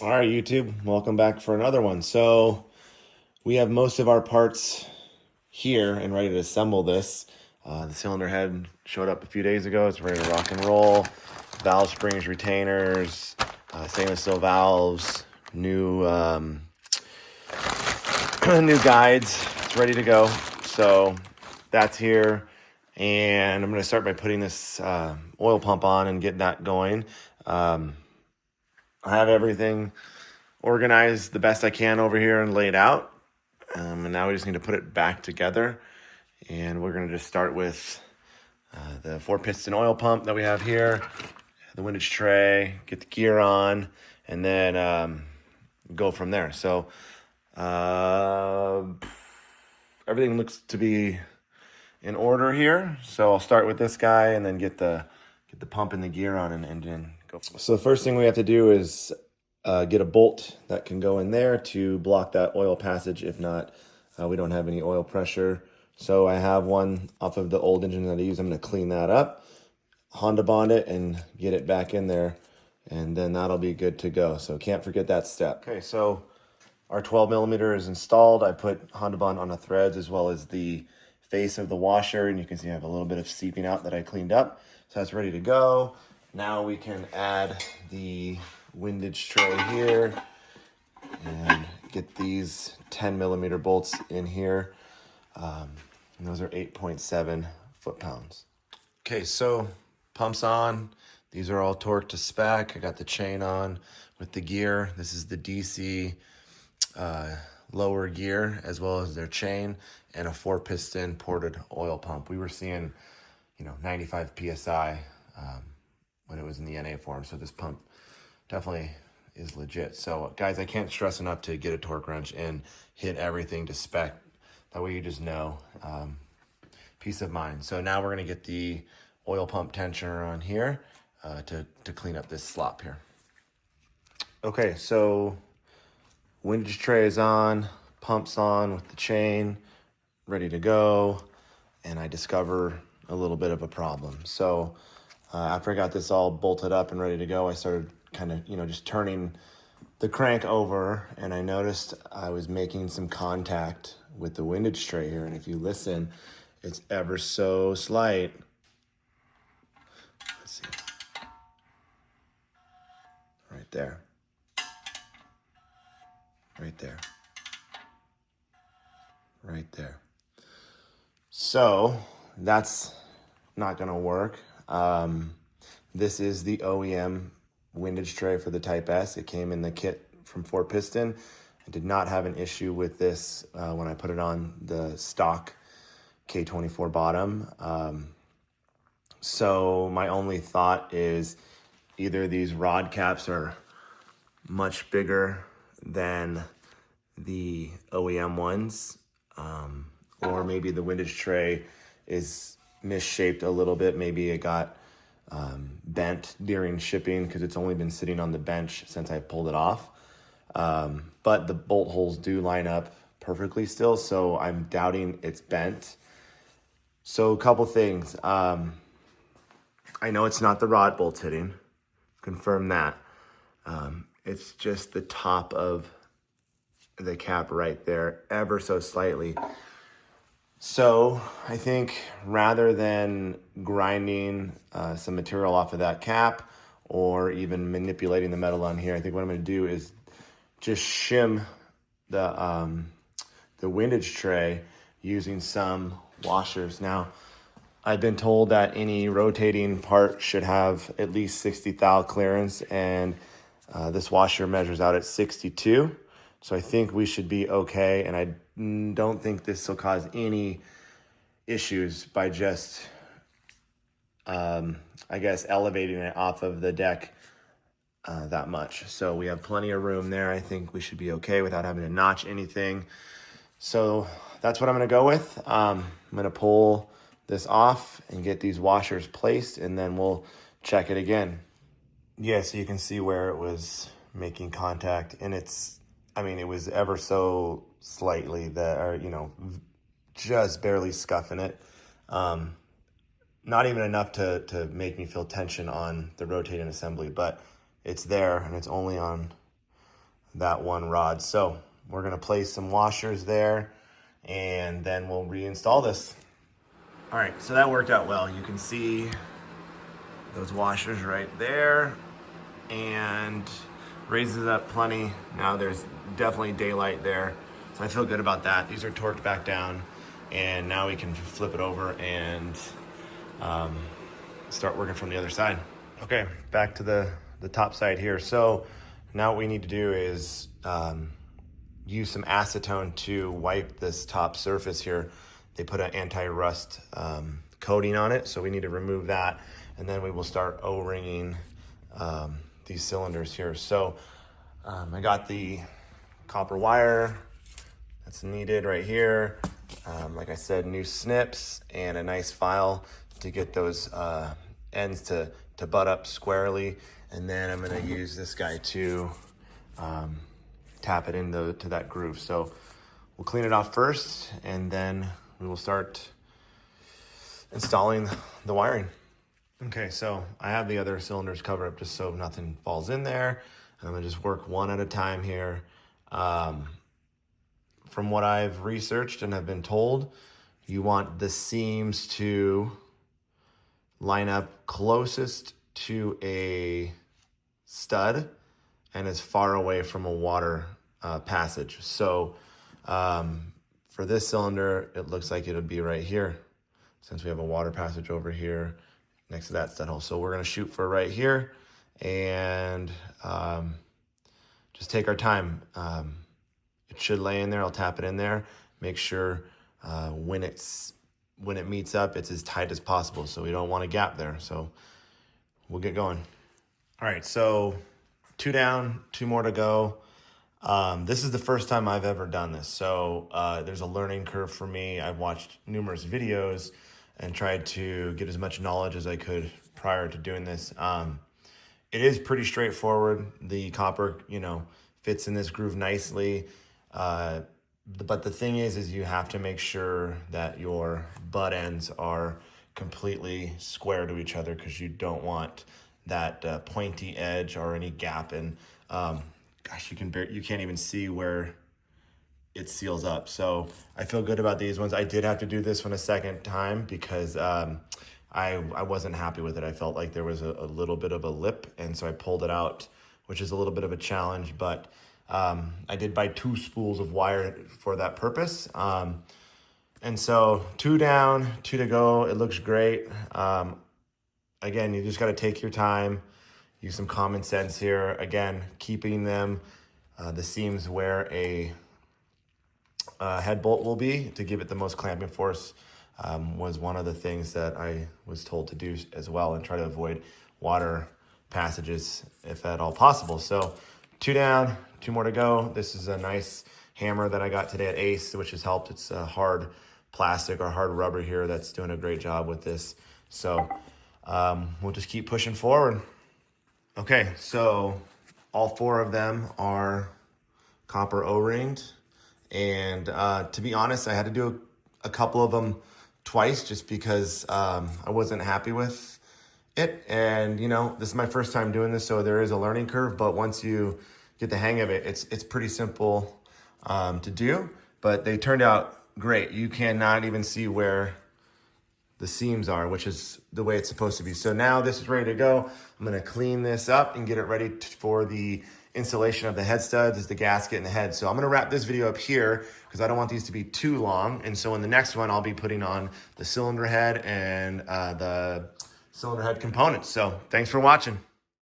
All right, YouTube, welcome back for another one. So we have most of our parts here and ready to assemble this. The cylinder head showed up a few days ago. It's ready to rock and roll. Valve springs, retainers, stainless steel valves, new new guides. It's ready to go. So that's here. And I'm going to start by putting this oil pump on and getting that going. I have everything organized the best I can over here and laid out. And now we just need to put it back together. And we're going to just start with the 4-piston oil pump that we have here, the windage tray, get the gear on, and then go from there. So everything looks to be in order here. So I'll start with this guy and then get the pump and the gear on and then go. So the first thing we have to do is get a bolt that can go in there to block that oil passage. If not, we don't have any oil pressure. So I have one off of the old engine that I use. I'm going to clean that up, Honda bond it, and get it back in there, and then that'll be good to go. So can't forget that step. Okay, so our 12 millimeter is installed. I put Honda bond on the threads as well as the face of the washer, and you can see I have a little bit of seeping out that I cleaned up. So that's ready to go. Now we can add the windage tray here and get these 10 millimeter bolts in here. And those are 8.7 foot-pounds. Okay, so pumps on. These are all torqued to spec. I got the chain on with the gear. This is the DC lower gear as well as their chain and a 4-piston ported oil pump. We were seeing, 95 PSI when it was in the NA form. So this pump definitely is legit. So guys, I can't stress enough to get a torque wrench and hit everything to spec. That way you just know, peace of mind. So now we're gonna get the oil pump tensioner on here to clean up this slop here. Okay, so windage tray is on, pumps on with the chain, ready to go. And I discover a little bit of a problem. So after I got this all bolted up and ready to go, I started kind of, just turning the crank over, and I noticed I was making some contact with the windage tray here. And if you listen, it's ever so slight. Let's see. Right there. Right there. Right there. So that's not gonna work. This is the OEM windage tray for the Type S. It came in the kit from 4-piston. I did not have an issue with this when I put it on the stock K24 bottom. So my only thought is either these rod caps are much bigger than the OEM ones, or maybe the windage tray is misshaped a little bit. Maybe it got bent during shipping because it's only been sitting on the bench since I pulled it off. But the bolt holes do line up perfectly still, so I'm doubting it's bent. So a couple things. I know it's not the rod bolts hitting. Confirm that. It's just the top of the cap right there, ever so slightly. So I think rather than grinding some material off of that cap or even manipulating the metal on here, I think what I'm going to do is just shim the windage tray using some washers. Now, I've been told that any rotating part should have at least 60 thou clearance, and this washer measures out at 62. So I think we should be okay, and I don't think this will cause any issues by just, elevating it off of the deck that much. So we have plenty of room there. I think we should be okay without having to notch anything. So that's what I'm going to go with. I'm going to pull this off and get these washers placed, and then we'll check it again. Yeah, so you can see where it was making contact, and it was ever so slightly just barely scuffing it. Not even enough to make me feel tension on the rotating assembly, but it's there, and it's only on that one rod. So we're gonna place some washers there and then we'll reinstall this. All right, so that worked out well. You can see those washers right there and raises up plenty. Now there's definitely daylight there. So I feel good about that. These are torqued back down and now we can flip it over and start working from the other side. Okay, back to the top side here. So now what we need to do is use some acetone to wipe this top surface here. They put an anti-rust coating on it, so we need to remove that, and then we will start O-ringing these cylinders here. So I got the copper wire that's needed right here. Like I said, new snips and a nice file to get those ends to butt up squarely. And then I'm gonna use this guy to tap it into that groove. So we'll clean it off first and then we will start installing the wiring. Okay, so I have the other cylinders covered up just so nothing falls in there. And I'm gonna just work one at a time here. From what I've researched and have been told, you want the seams to line up closest to a stud and as far away from a water passage. So for this cylinder, it looks like it'll be right here since we have a water passage over here next to that stud hole. So we're gonna shoot for right here and just take our time. It should lay in there. I'll tap it in there. Make sure when it meets up, it's as tight as possible. So we don't want a gap there. So we'll get going. All right, so 2 down, 2 more to go. This is the first time I've ever done this. So there's a learning curve for me. I've watched numerous videos and tried to get as much knowledge as I could prior to doing this. It is pretty straightforward. The copper, fits in this groove nicely. But the thing is you have to make sure that your butt ends are completely square to each other because you don't want that pointy edge or any gap. And gosh, you can't even see where it seals up. So I feel good about these ones. I did have to do this one a second time because I wasn't happy with it. I felt like there was a little bit of a lip, and so I pulled it out, which is a little bit of a challenge, but I did buy 2 spools of wire for that purpose. And so 2 down, 2 to go. It looks great. Again, you just got to take your time, use some common sense here. Again, keeping them, the seams where a head bolt will be to give it the most clamping force was one of the things that I was told to do as well, and try to avoid water passages if at all possible. So 2 down, 2 more to go. This is a nice hammer that I got today at Ace, which has helped. It's a hard plastic or hard rubber here that's doing a great job with this. So we'll just keep pushing forward. Okay, so all 4 of them are copper O-ringed. And to be honest, I had to do a couple of them twice just because I wasn't happy with it. And this is my first time doing this, so there is a learning curve, but once you get the hang of it, it's pretty simple to do, but they turned out great. You cannot even see where the seams are, which is the way it's supposed to be. So now this is ready to go. I'm gonna clean this up and get it ready for the installation of the head studs, is the gasket and the head. So I'm gonna wrap this video up here because I don't want these to be too long. And so in the next one, I'll be putting on the cylinder head and the cylinder head components. So thanks for watching.